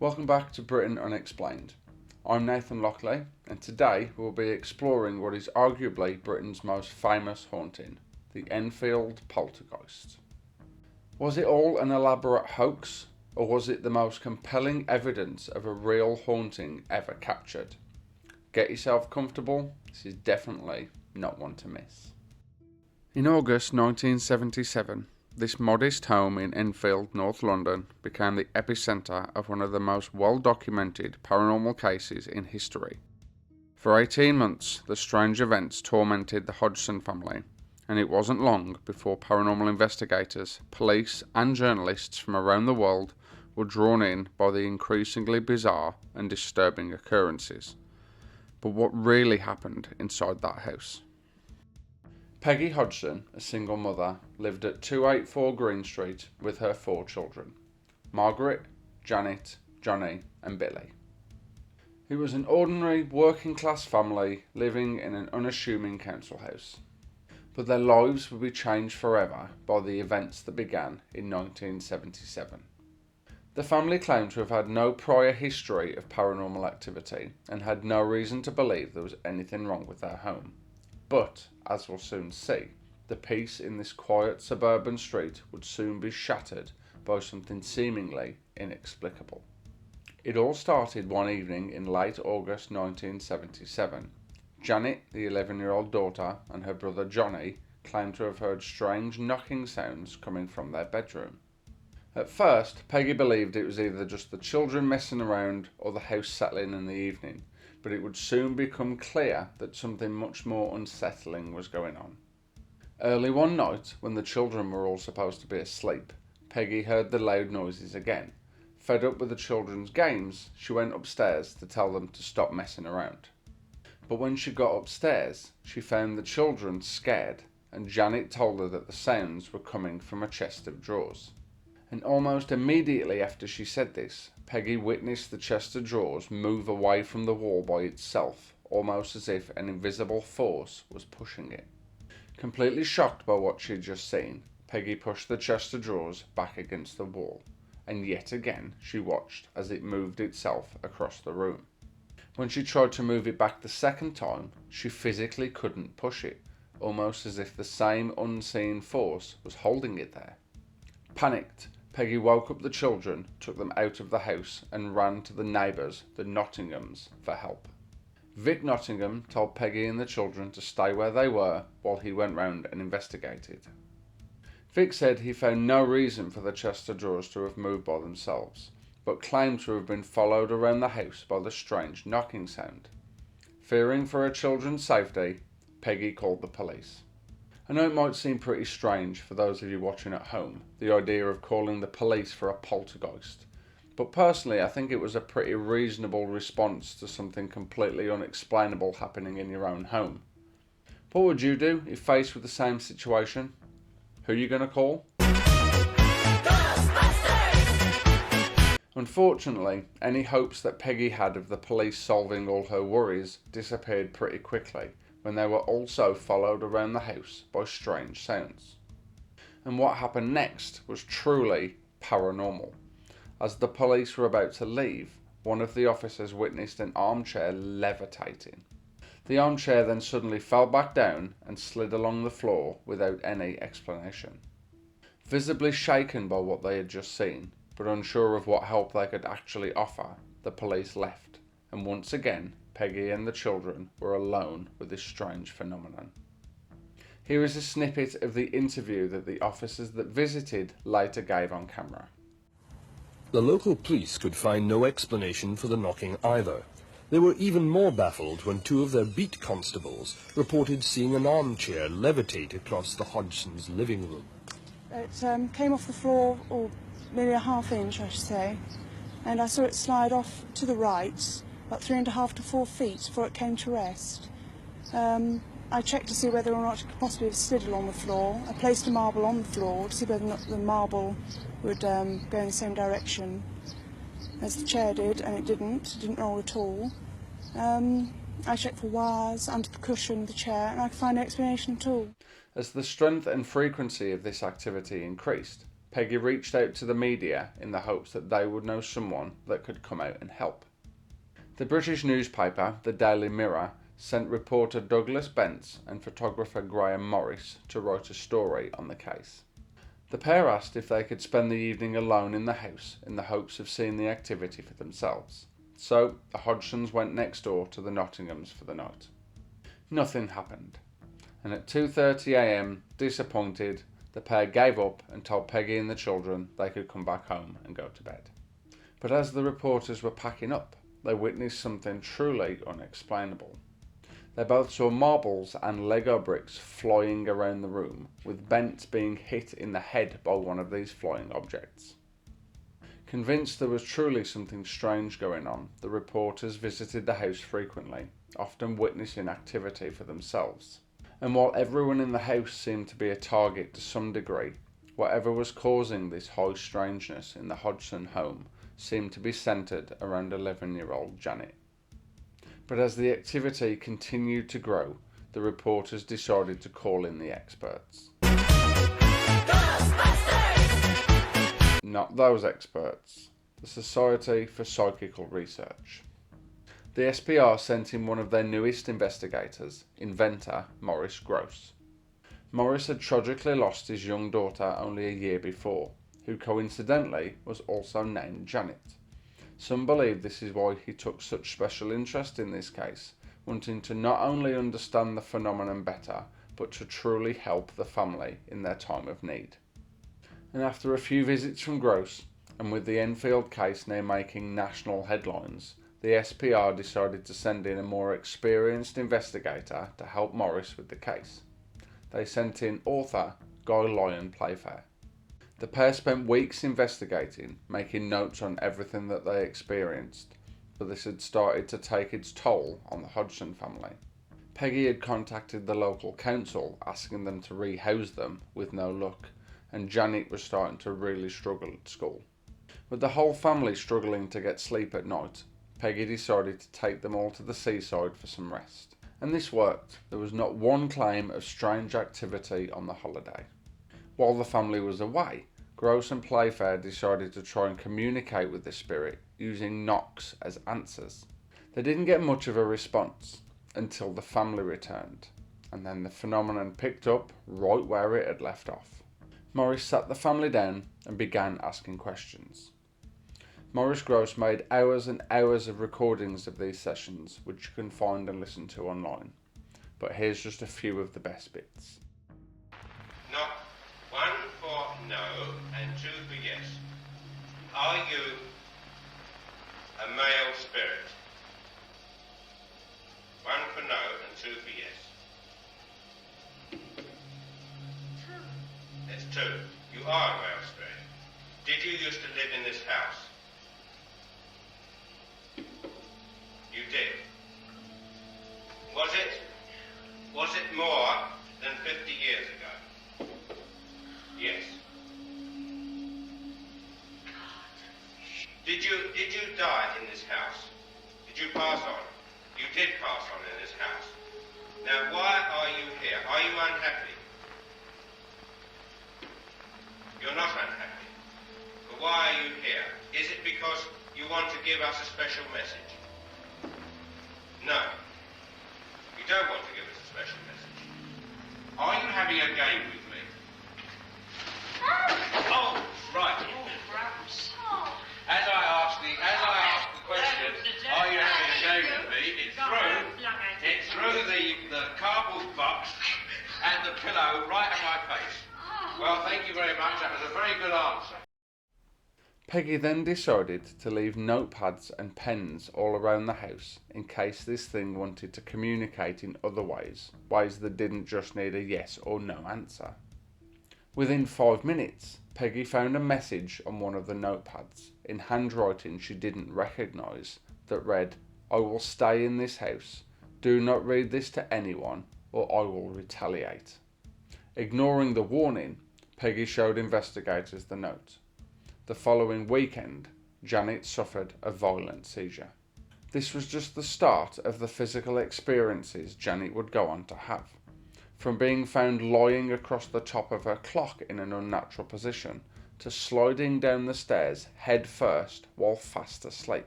Welcome back to Britain Unexplained. I'm Nathan Lockley, and today we'll be exploring what is arguably Britain's most famous haunting, the Enfield Poltergeist. Was it all an elaborate hoax, or was it the most compelling evidence of a real haunting ever captured? Get yourself comfortable, this is definitely not one to miss. In August 1977, this modest home in Enfield, North London, became the epicentre of one of the most well-documented paranormal cases in history. For 18 months, the strange events tormented the Hodgson family, and it wasn't long before paranormal investigators, police, and journalists from around the world were drawn in by the increasingly bizarre and disturbing occurrences. But what really happened inside that house? Peggy Hodgson, a single mother, lived at 284 Green Street with her 4 children, Margaret, Janet, Johnny and Billy. It was an ordinary working class family living in an unassuming council house. But their lives would be changed forever by the events that began in 1977. The family claimed to have had no prior history of paranormal activity and had no reason to believe there was anything wrong with their home. But, as we'll soon see, the peace in this quiet suburban street would soon be shattered by something seemingly inexplicable. It all started one evening in late August 1977. Janet, the 11-year-old daughter, and her brother Johnny claimed to have heard strange knocking sounds coming from their bedroom. At first, Peggy believed it was either just the children messing around or the house settling in the evening, but it would soon become clear that something much more unsettling was going on. Early one night, when the children were all supposed to be asleep, Peggy heard the loud noises again. Fed up with the children's games, she went upstairs to tell them to stop messing around. But when she got upstairs, she found the children scared, and Janet told her that the sounds were coming from a chest of drawers. And almost immediately after she said this, Peggy witnessed the chest of drawers move away from the wall by itself, almost as if an invisible force was pushing it. Completely shocked by what she had just seen, Peggy pushed the chest of drawers back against the wall, and yet again she watched as it moved itself across the room. When she tried to move it back the second time, she physically couldn't push it, almost as if the same unseen force was holding it there. Panicked, Peggy woke up the children, took them out of the house and ran to the neighbours, the Nottinghams, for help. Vic Nottingham told Peggy and the children to stay where they were while he went round and investigated. Vic said he found no reason for the chest of drawers to have moved by themselves, but claimed to have been followed around the house by the strange knocking sound. Fearing for her children's safety, Peggy called the police. I know it might seem pretty strange for those of you watching at home, the idea of calling the police for a poltergeist, but personally I think it was a pretty reasonable response to something completely unexplainable happening in your own home. What would you do if faced with the same situation? Who are you going to call? Unfortunately, any hopes that Peggy had of the police solving all her worries disappeared pretty quickly when they were also followed around the house by strange sounds. And what happened next was truly paranormal. As the police were about to leave, one of the officers witnessed an armchair levitating. The armchair then suddenly fell back down and slid along the floor without any explanation. Visibly shaken by what they had just seen, but unsure of what help they could actually offer, the police left, and once again Peggy and the children were alone with this strange phenomenon. Here is a snippet of the interview that the officers that visited later gave on camera. The local police could find no explanation for the knocking either. They were even more baffled when 2 of their beat constables reported seeing an armchair levitate across the Hodgsons' living room. It came off the floor, or maybe a ½ inch I should say, and I saw it slide off to the right, about 3.5 to 4 feet before it came to rest. I checked to see whether or not it could possibly have slid along the floor. I placed a marble on the floor to see whether or not the marble would go in the same direction as the chair did, and it didn't roll at all. I checked for wires under the cushion of the chair, and I could find no explanation at all. As the strength and frequency of this activity increased, Peggy reached out to the media in the hopes that they would know someone that could come out and help. The British newspaper, the Daily Mirror, sent reporter Douglas Bence and photographer Graham Maurice to write a story on the case. The pair asked if they could spend the evening alone in the house in the hopes of seeing the activity for themselves. So the Hodgsons went next door to the Nottinghams for the night. Nothing happened, and at 2:30 a.m, disappointed, the pair gave up and told Peggy and the children they could come back home and go to bed. But as the reporters were packing up, they witnessed something truly unexplainable. They both saw marbles and Lego bricks flying around the room, with Bent being hit in the head by one of these flying objects. Convinced there was truly something strange going on, the reporters visited the house frequently, often witnessing activity for themselves. And while everyone in the house seemed to be a target to some degree, whatever was causing this high strangeness in the Hodgson home seemed to be centred around 11-year-old Janet. But as the activity continued to grow, the reporters decided to call in the experts. Not those experts, the Society for Psychical Research. The SPR sent in one of their newest investigators, inventor Maurice Grosse. Maurice had tragically lost his young daughter only a year before, who coincidentally was also named Janet. Some believe this is why he took such special interest in this case, wanting to not only understand the phenomenon better, but to truly help the family in their time of need. And after a few visits from Grosse, and with the Enfield case now making national headlines, the SPR decided to send in a more experienced investigator to help Maurice with the case. They sent in author Lyon Playfair. The pair spent weeks investigating, making notes on everything that they experienced, but this had started to take its toll on the Hodgson family. Peggy had contacted the local council asking them to rehouse them, with no luck, and Janet was starting to really struggle at school. With the whole family struggling to get sleep at night, Peggy decided to take them all to the seaside for some rest. And this worked. There was not one claim of strange activity on the holiday. While the family was away, Grosse and Playfair decided to try and communicate with the spirit using knocks as answers. They didn't get much of a response until the family returned, and then the phenomenon picked up right where it had left off. Maurice sat the family down and began asking questions. Maurice Grosse made hours and hours of recordings of these sessions, which you can find and listen to online. But here's just a few of the best bits. Knock 1 for no and 2 for yes. Are you a male spirit? 1 for no and 2 for yes. That's 2. You are a male spirit. Did you used to live in this house? You did. Was it more than 50 years ago? Yes. Did you die in this house? Did you pass on? You did pass on in this house. Now why are you here? Are you unhappy? You're not unhappy. But why are you here? Is it because you want to give us a special message? No. You don't want to give us a special message. Are you having a game with me? Oh, right. As I asked the question, are you having a game with me? It threw the cardboard box and the pillow right at my face. Well, thank you very much. That was a very good answer. Peggy then decided to leave notepads and pens all around the house in case this thing wanted to communicate in other ways that didn't just need a yes or no answer. Within 5 minutes, Peggy found a message on one of the notepads in handwriting she didn't recognise that read, "I will stay in this house. Do not read this to anyone or I will retaliate." Ignoring the warning, Peggy showed investigators the note. The following weekend, Janet suffered a violent seizure. This was just the start of the physical experiences Janet would go on to have. From being found lying across the top of her clock in an unnatural position, to sliding down the stairs head first while fast asleep.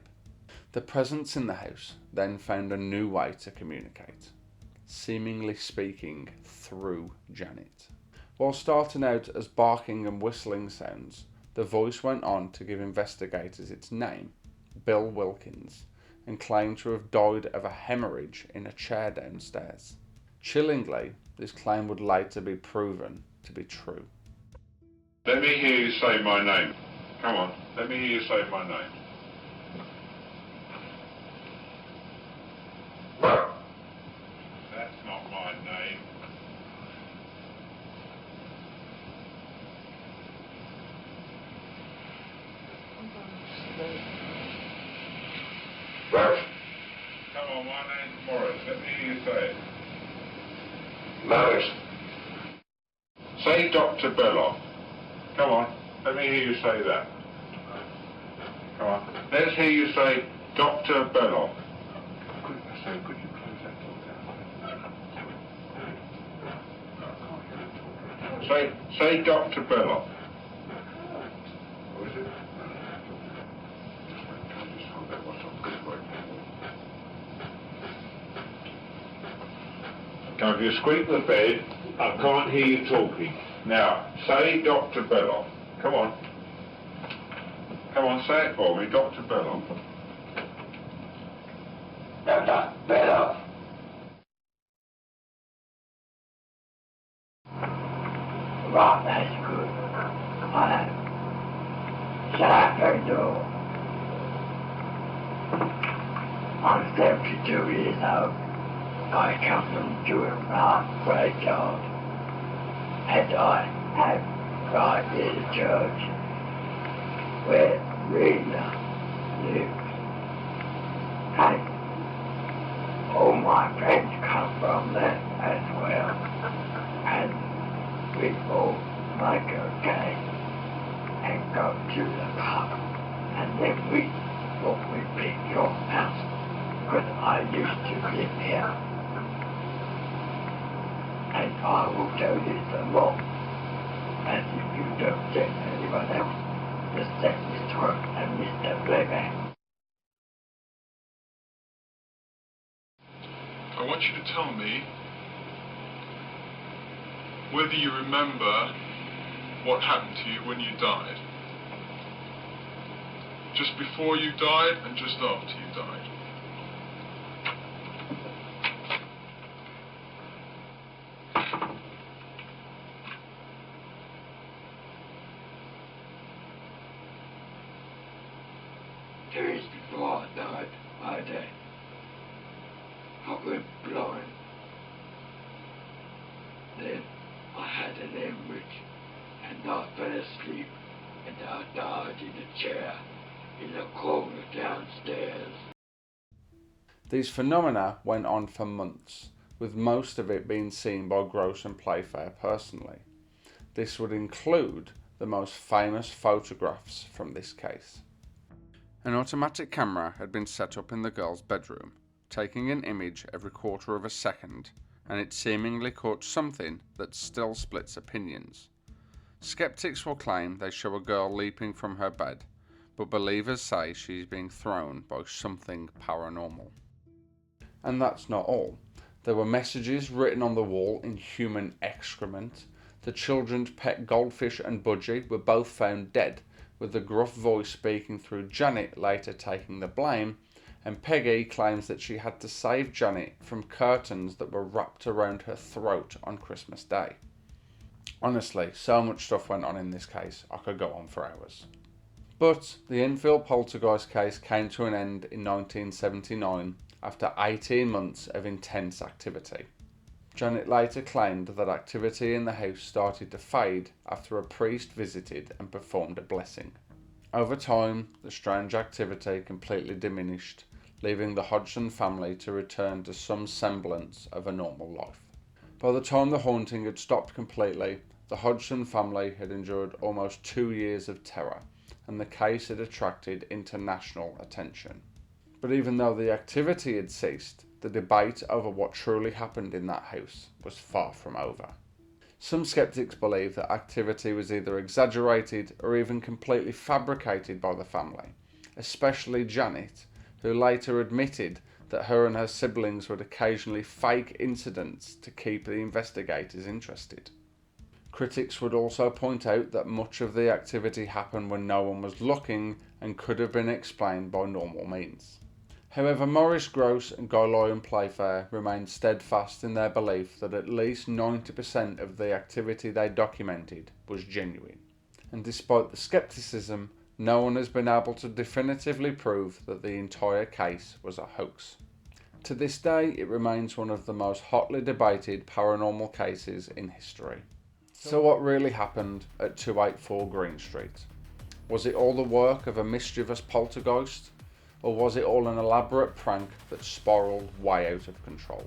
The presence in the house then found a new way to communicate, seemingly speaking through Janet. While starting out as barking and whistling sounds, the voice went on to give investigators its name, Bill Wilkins, and claimed to have died of a hemorrhage in a chair downstairs. Chillingly, this claim would later be proven to be true. Let me hear you say my name. Come on, let me hear you say my name. That's not my name. Come on, my name's Maurice. Let me hear you say it. Maurice. Say Dr. Belloc. Come on, let me hear you say that. Come on. Let's hear you say Dr. Belloc. Could you close that door down? Say Dr. Belloc. What is it? Just hold that one on. Now, if you squeak the bed, I can't hear you talking. Now, say Dr. Belloc. Come on. Come on, say it for me, Dr. Belloc. Dr. Belloc. Right, that's good. Right. Shut up, your door. I'm 72 years old. I come from Jewett graveyard. And I have right near the church where Rena lives. And all my friends come from there as well. And we all make a game and go to the pub. And then we pick your house. Because I used to live here. And I will tell you some more. And if you don't send anyone else, just send Mr. Grosse and Mr. Playfair. I want you to tell me whether you remember what happened to you when you died. Just before you died and just after you died. Days before I died, I went blind. Then I had an hemorrhage and I fell asleep and I died in a chair in the corner downstairs. These phenomena went on for months, with most of it being seen by Grosse and Playfair personally. This would include the most famous photographs from this case. An automatic camera had been set up in the girl's bedroom, taking an image every quarter of a second, and it seemingly caught something that still splits opinions. Skeptics will claim they show a girl leaping from her bed, but believers say she's being thrown by something paranormal. And that's not all. There were messages written on the wall in human excrement. The children's pet goldfish and Budgie were both found dead, with the gruff voice speaking through Janet later taking the blame, and Peggy claims that she had to save Janet from curtains that were wrapped around her throat on Christmas Day. Honestly, so much stuff went on in this case, I could go on for hours. But the Enfield Poltergeist case came to an end in 1979 after 18 months of intense activity. Janet later claimed that activity in the house started to fade after a priest visited and performed a blessing. Over time, the strange activity completely diminished, leaving the Hodgson family to return to some semblance of a normal life. By the time the haunting had stopped completely, the Hodgson family had endured almost 2 years of terror, and the case had attracted international attention. But even though the activity had ceased, the debate over what truly happened in that house was far from over. Some skeptics believe that activity was either exaggerated or even completely fabricated by the family, especially Janet, who later admitted that her and her siblings would occasionally fake incidents to keep the investigators interested. Critics would also point out that much of the activity happened when no one was looking and could have been explained by normal means. However, Maurice, Grosse and Lyon Playfair remained steadfast in their belief that at least 90% of the activity they documented was genuine. And despite the skepticism, no one has been able to definitively prove that the entire case was a hoax. To this day, it remains one of the most hotly debated paranormal cases in history. So what really happened at 284 Green Street? Was it all the work of a mischievous poltergeist? Or was it all an elaborate prank that spiraled way out of control?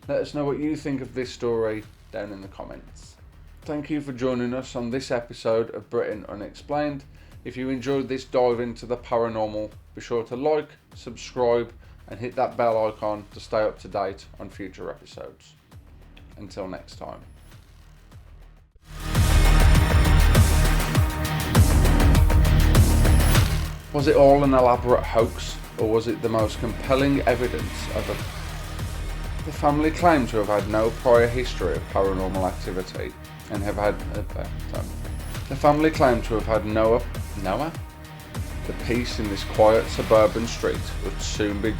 Let us know what you think of this story down in the comments. Thank you for joining us on this episode of Britain Unexplained. If you enjoyed this dive into the paranormal, be sure to like, subscribe and hit that bell icon to stay up to date on future episodes. Until next time. Was it all an elaborate hoax, or was it the most compelling evidence of a... The family claimed to have had no prior history of paranormal activity and have had... The family claimed to have had Noah? The peace in this quiet suburban street would soon be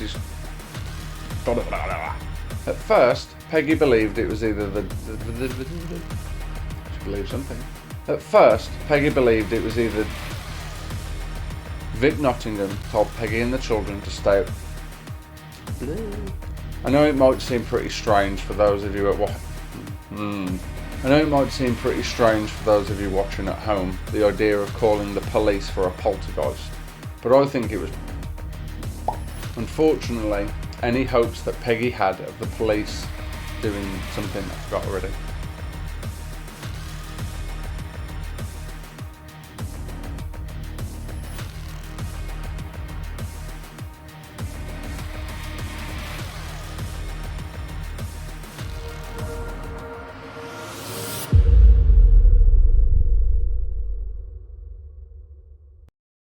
At first, Peggy believed it was either She believed something. At first, Peggy believed it was either... Vic Nottingham told Peggy and the children to stay. I know it might seem pretty strange for those of you watching at home, the idea of calling the police for a poltergeist, but I think it was. Unfortunately, any hopes that Peggy had of the police doing something I forgot already